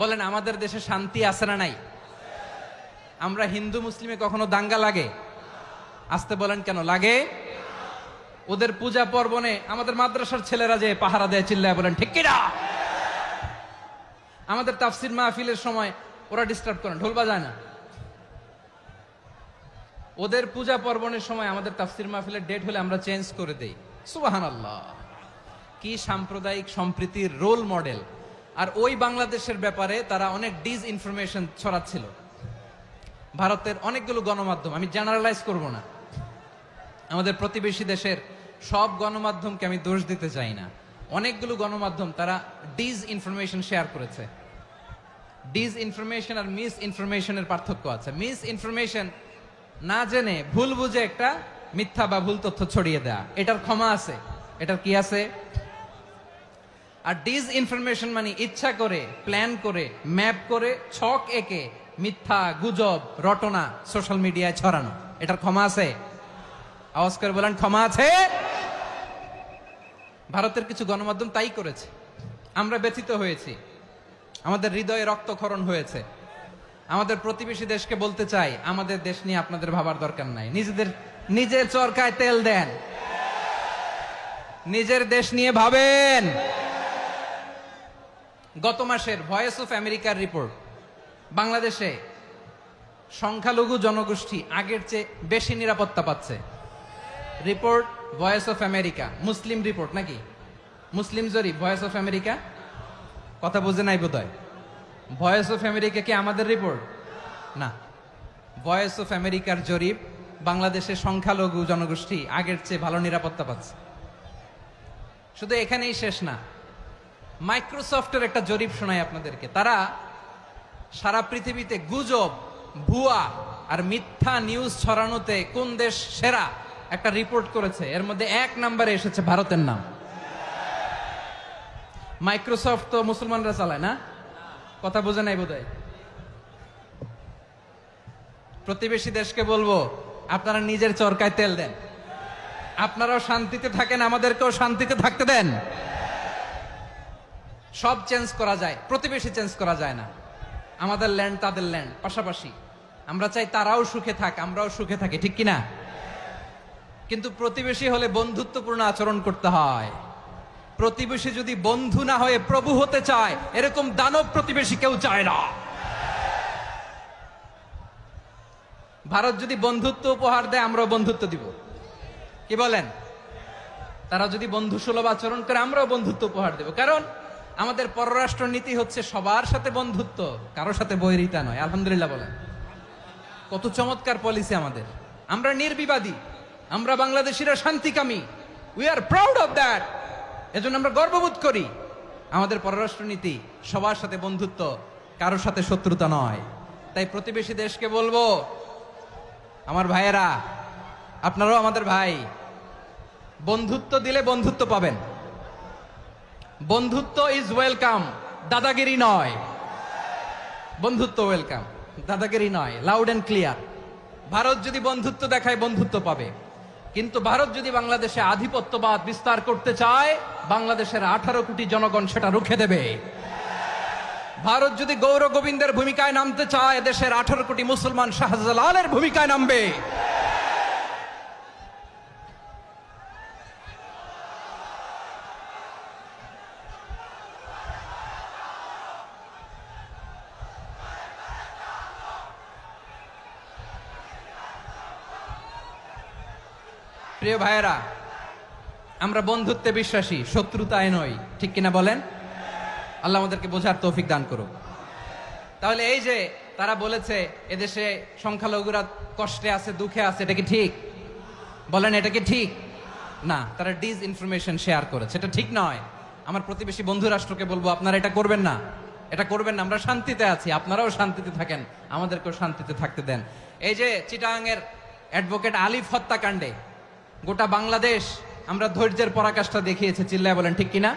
বলেন আমাদের দেশে শান্তি আছে না নাই? আমরা হিন্দু মুসলিমে কখনো দাঙ্গা লাগে? আসতে বলেন কেন লাগে? ওদের পূজা পর্বণে আমাদের মাদ্রাসার ছেলেরা যে পাহারা দেয় চিল্লায় বলেন ঠিক কিনা? আমাদের তাফসির মাহফিলের সময় ওরা ডিস্টার্ব করে, ঢোল বাজায় না। ওদের পূজা পর্বণের সময় আমাদের তাফসির মাহফিলের ডেট হলে আমরা চেঞ্জ করে দেই। সুবহানাল্লাহ, কি সাম্প্রদায়িক সম্প্রীতির রোল মডেল। আর ওই বাংলাদেশের ব্যাপারে তারা অনেক ডিস ইনফরমেশন ছড়াচ্ছিল। ভারতের অনেকগুলো গণমাধ্যম, আমি জেনারেলাইজ করব না, আমাদের প্রতিবেশী দেশের সব গণমাধ্যমকে আমি দোষ দিতে চাই না, অনেকগুলো গণমাধ্যম তারা ডিস ইনফরমেশন শেয়ার করেছে। ডিস ইনফরমেশন আর মিস ইনফরমেশনের পার্থক্য আছে। মিস ইনফরমেশন না জেনে ভুল বুঝে একটা মিথ্যা বা ভুল তথ্য ছড়িয়ে দেয়া, এটার ক্ষমা আছে, এটার কি আছে। আর ডিস ইনফরমেশন মানে ইচ্ছা করে, প্ল্যান করে, ম্যাপ করে, ছক এঁকে মিথ্যা, গুজব, রটনা সোশ্যাল মিডিয়ায় ছড়ানো, এটার ক্ষমা আছে? আওয়াজ করে বলেন ক্ষমা আছে? ভারতের কিছু গণমাধ্যম তাই করেছে, আমরা ব্যথিত হয়েছি, আমাদের হৃদয়ে রক্তক্ষরণ হয়েছে। আমাদের প্রতিবেশী দেশকে বলতে চাই, আমাদের দেশ নিয়ে আপনাদের ভাবার দরকার নাই, নিজের চরকায় তেল দেন, নিজের দেশ নিয়ে ভাবেন। গত মাসের ভয়েস অফ আমেরিকার রিপোর্ট, বাংলাদেশে সংখ্যালঘু জনগোষ্ঠী আগের চেয়ে বেশি নিরাপত্তা পাচ্ছে। Report voice of America, Muslim report নাকি? মুসলিম জরিপ, ভয়েস অফ আমেরিকা। কথা বুঝে নাই বোধহয়। ভয়েস অফ আমেরিকা কি আমাদের রিপোর্ট? না, ভয়েস অফ আমেরিকার জরিপ, বাংলাদেশের সংখ্যালঘু জনগোষ্ঠী আগের চেয়ে ভালো নিরাপত্তা পাচ্ছে। শুধু এখানেই শেষ না, মাইক্রোসফটের একটা জরিপ শোনাই আপনাদেরকে। তারা সারা পৃথিবীতে গুজব, ভুয়া আর মিথ্যা নিউজ ছড়ানোতে কোন দেশ সেরা একটা রিপোর্ট করেছে, এর মধ্যে 1 নম্বরে এসেছে ভারতের নাম। মাইক্রোসফট তো মুসলমানরা চালায় না? কথা বোঝে নাই বোধহয়। প্রতিবেশী দেশকে বলবো, আপনারা নিজের চরকায় তেল দেন, আপনারাও শান্তিতে থাকেন, আমাদেরকেও শান্তিতে থাকতে দেন। সব চেঞ্জ করা যায়, প্রতিবেশী চেঞ্জ করা যায় না। আমাদের ল্যান্ড তাদের ল্যান্ড, পাশাপাশি। আমরা চাই তারাও সুখে থাক, আমরাও সুখে থাকি, ঠিক কিনা? কিন্তু প্রতিবেশী হলে বন্ধুত্বপূর্ণ আচরণ করতে হয়। প্রতিবেশী যদি বন্ধু না হয়ে প্রভু হতে চায়, এরকম দানব প্রতিবেশী কেউ চায় না। ভারত যদি বন্ধুত্ব উপহার দেয়, আমরাও বন্ধুত্ব দিব, কি বলেন? তারা যদি বন্ধু সুলভ আচরণ করে, আমরাও বন্ধুত্ব উপহার দেব। কারণ আমাদের পররাষ্ট্র নীতি হচ্ছে সবার সাথে বন্ধুত্ব, কারোর সাথে বৈরিতা নয়। আলহামদুলিল্লাহ বলেন, কত চমৎকার পলিসি আমাদের। আমরা নির্বিবাদী, আমরা বাংলাদেশিরা শান্তিকামী, we are proud of that. এজন্য আমরা গর্ববোধ করি। আমাদের পররাষ্ট্র নীতি সবার সাথে বন্ধুত্ব, কারোর সাথে শত্রুতা নয়। তাই প্রতিবেশী দেশকে বলবো, আমার ভাইয়েরা, আপনারাও আমাদের ভাই, বন্ধুত্ব দিলে বন্ধুত্ব পাবেন। বন্ধুত্ব ইজ ওয়েলকাম, দাদাগিরি নয়। বন্ধুত্ব ওয়েলকাম, দাদাগিরি নয়, লাউড এন্ড ক্লিয়ার। ভারত যদি বন্ধুত্ব দেখায়, বন্ধুত্ব পাবে। কিন্তু ভারত যদি বাংলাদেশে আধিপত্যবাদ বিস্তার করতে চায়, বাংলাদেশের 18 কোটি জনগণ সেটা রুখে দেবে। ভারত যদি গৌর গোবিন্দের ভূমিকায় নামতে চায়, দেশের 18 কোটি মুসলমান শাহজালালের ভূমিকায় নামবে। প্রিয় ভাইয়েরা, আমরা বন্ধুত্বে বিশ্বাসী, শত্রুতায় নই, ঠিক কিনা বলেন? আল্লাহ আমাদেরকে বোঝার তৌফিক দান করুক। তাহলে এই যে তারা বলেছে এদেশে সংখ্যালঘুরা কষ্টে আছে, দুঃখে আছে, এটা কি ঠিক? বলেন এটা কি ঠিক? না, তারা ডিস ইনফরমেশন শেয়ার করেছে, এটা ঠিক নয়। আমার প্রতিবেশী বন্ধু রাষ্ট্রকে বলবো, আপনারা এটা করবেন না, এটা করবেন না। আমরা শান্তিতে আছি, আপনারাও শান্তিতে থাকেন, আমাদেরকেও শান্তিতে থাকতে দেন। এই যে চিটাগাংয়ের অ্যাডভোকেট আলিফ হত্যাকাণ্ডে গোটা বাংলাদেশ আমরা ধৈর্যের পরাকাষ্ঠা দেখিয়েছে, চিল্লায় বলেন ঠিক কিনা?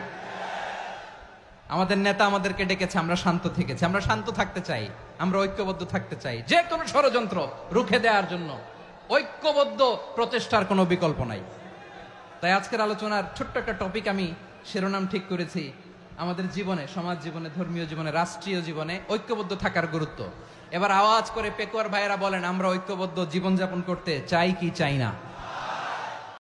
আমাদের নেতা আমাদেরকে ডেকেছে, আমরা শান্ত থেকেছি। আমরা শান্ত থাকতে চাই, আমরা ঐক্যবদ্ধ থাকতে চাই। যে কোনো ষড়যন্ত্র রুখে দেওয়ার জন্য ঐক্যবদ্ধ প্রচেষ্টার কোনো বিকল্প নাই। তাই আজকের আলোচনার ছোট্ট একটা টপিক, আমি শিরোনাম ঠিক করেছি, আমাদের জীবনে, সমাজ জীবনে, ধর্মীয় জীবনে, রাষ্ট্রীয় জীবনে ঐক্যবদ্ধ থাকার গুরুত্ব। এবার আওয়াজ করে পেকুয়ার ভাইয়েরা বলেন, আমরা ঐক্যবদ্ধ জীবনযাপন করতে চাই কি চাই না?